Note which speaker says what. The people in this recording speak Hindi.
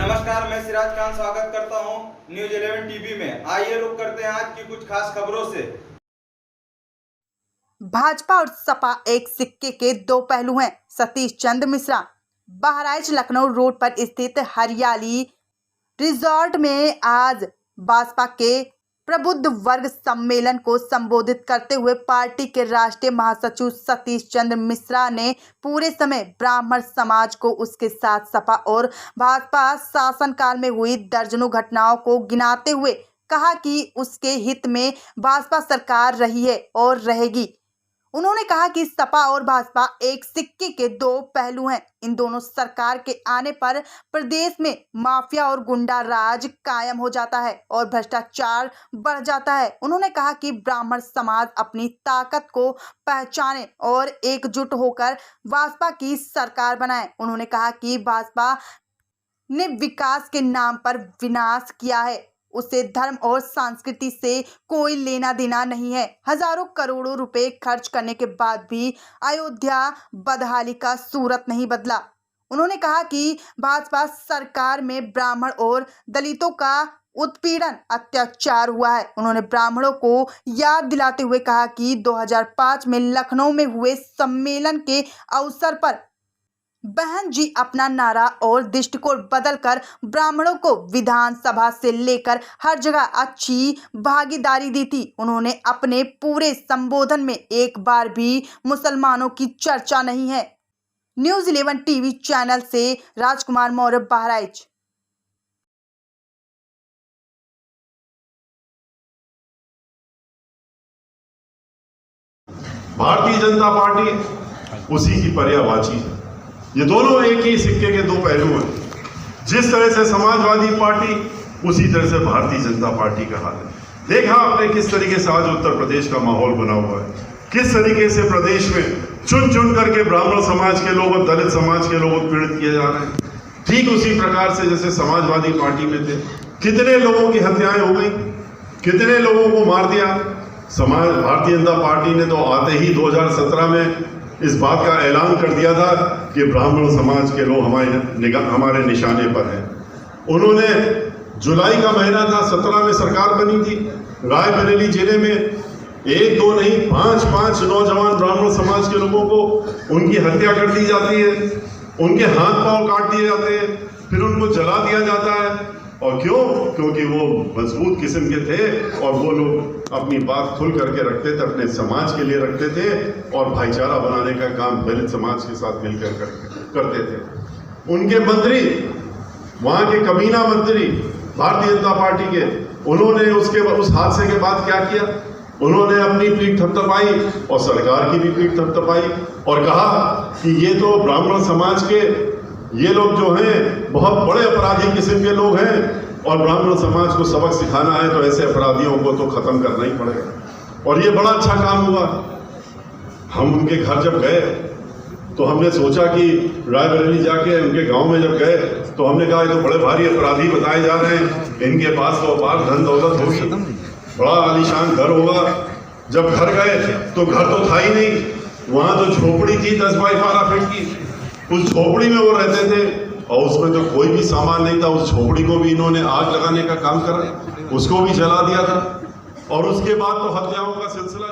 Speaker 1: नमस्कार, मैं सिराज खान स्वागत करता हूं न्यूज 11 टीवी में। आइए रुक करते हैं आज की कुछ खास खबरों से।
Speaker 2: भाजपा और सपा एक सिक्के के दो पहलू हैं। सतीश चंद्र मिश्रा बहराइच लखनऊ रोड पर स्थित हरियाली रिजॉर्ट में आज भाजपा के प्रबुद्ध वर्ग सम्मेलन को संबोधित करते हुए पार्टी के राष्ट्रीय महासचिव सतीश चंद्र मिश्रा ने पूरे समय ब्राह्मण समाज को, उसके साथ सपा और भाजपा शासनकाल में हुई दर्जनों घटनाओं को गिनाते हुए कहा कि उसके हित में भाजपा सरकार रही है और रहेगी। उन्होंने कहा कि सपा और भाजपा एक सिक्के के दो पहलू हैं। इन दोनों सरकार के आने पर प्रदेश में माफिया और गुंडा राज कायम हो जाता है और भ्रष्टाचार बढ़ जाता है। उन्होंने कहा कि ब्राह्मण समाज अपनी ताकत को पहचाने और एकजुट होकर भाजपा की सरकार बनाए। उन्होंने कहा कि भाजपा ने विकास के नाम पर विनाश किया है, उसे धर्म और संस्कृति से कोई लेना देना नहीं है। हजारों करोड़ों रुपए खर्च करने के बाद भी अयोध्या बदहाली का सूरत नहीं बदला। उन्होंने कहा कि भाजपा सरकार में ब्राह्मण और दलितों का उत्पीड़न, अत्याचार हुआ है। उन्होंने ब्राह्मणों को याद दिलाते हुए कहा कि 2005 में लखनऊ में हुए सम्मेलन के अवसर पर बहन जी अपना नारा और दृष्टिकोण बदलकर ब्राह्मणों को विधानसभा से लेकर हर जगह अच्छी भागीदारी दी थी। उन्होंने अपने पूरे संबोधन में एक बार भी मुसलमानों की चर्चा नहीं है। न्यूज 11 टीवी चैनल से राजकुमार मौर्य, बहराइच।
Speaker 3: भारतीय जनता पार्टी उसी की पर्यायवाची है। ये दोनों एक ही सिक्के के दो पहलू हैं। जिस तरह से समाजवादी पार्टी, उसी तरह से भारतीय जनता पार्टी का हाल है। देखा आपने किस तरीके से आज उत्तर प्रदेश का माहौल बना हुआ है, किस तरीके से प्रदेश में चुन चुन करके ब्राह्मण समाज के लोग और दलित समाज के लोग उत्पीड़ित किए जा रहे हैं। ठीक उसी प्रकार से जैसे समाजवादी पार्टी में थे, कितने लोगों की हत्याएं हो गई, कितने लोगों को मार दिया। भारतीय जनता पार्टी ने तो आते ही 2017 में इस बात का ऐलान कर दिया था कि ब्राह्मण समाज के लोग हमारे निशाने पर हैं। उन्होंने जुलाई का महीना था, 17 में सरकार बनी थी। रायबरेली जिले में एक दो नहीं 5 नौजवान ब्राह्मण समाज के लोगों को उनकी हत्या कर दी जाती है, उनके हाथ पांव काट दिए जाते हैं, फिर उनको जला दिया जाता है। और क्यों? क्योंकि वो मजबूत किस्म के थे और वो लोग अपनी बात खुल करके रखते थे, अपने समाज के लिए रखते थे और भाईचारा बनाने का काम दलित समाज के साथ मिलकर करते थे। उनके मंत्री, वहाँ के कमीना मंत्री भारतीय जनता पार्टी के, उन्होंने उस हादसे के बाद क्या किया? उन्होंने अपनी पीठ थपथपाई और सरकार की भी पीठ थपथपाई और कहा कि ये तो ब्राह्मण समाज के ये लोग जो हैं बहुत बड़े अपराधी किस्म के लोग हैं और ब्राह्मण समाज को सबक सिखाना है तो ऐसे अपराधियों को तो खत्म करना ही पड़ेगा। और ये बड़ा अच्छा काम हुआ। हम उनके घर जब गए तो हमने सोचा कि रायबरेली जाके उनके गांव में जब गए तो हमने कहा ये तो बड़े भारी अपराधी बताए जा रहे हैं, इनके पास तो अपार धन दौलत होगी, बड़ा आलीशान घर होगा। जब घर गए तो घर तो था ही नहीं, वहाँ तो झोपड़ी थी 10 बाई 12 फीट की। उस झोपड़ी में वो रहते थे और उसमें तो कोई भी सामान नहीं था। उस झोपड़ी को भी इन्होंने आग लगाने का काम करा, उसको भी जला दिया था और उसके बाद तो हत्याओं का सिलसिला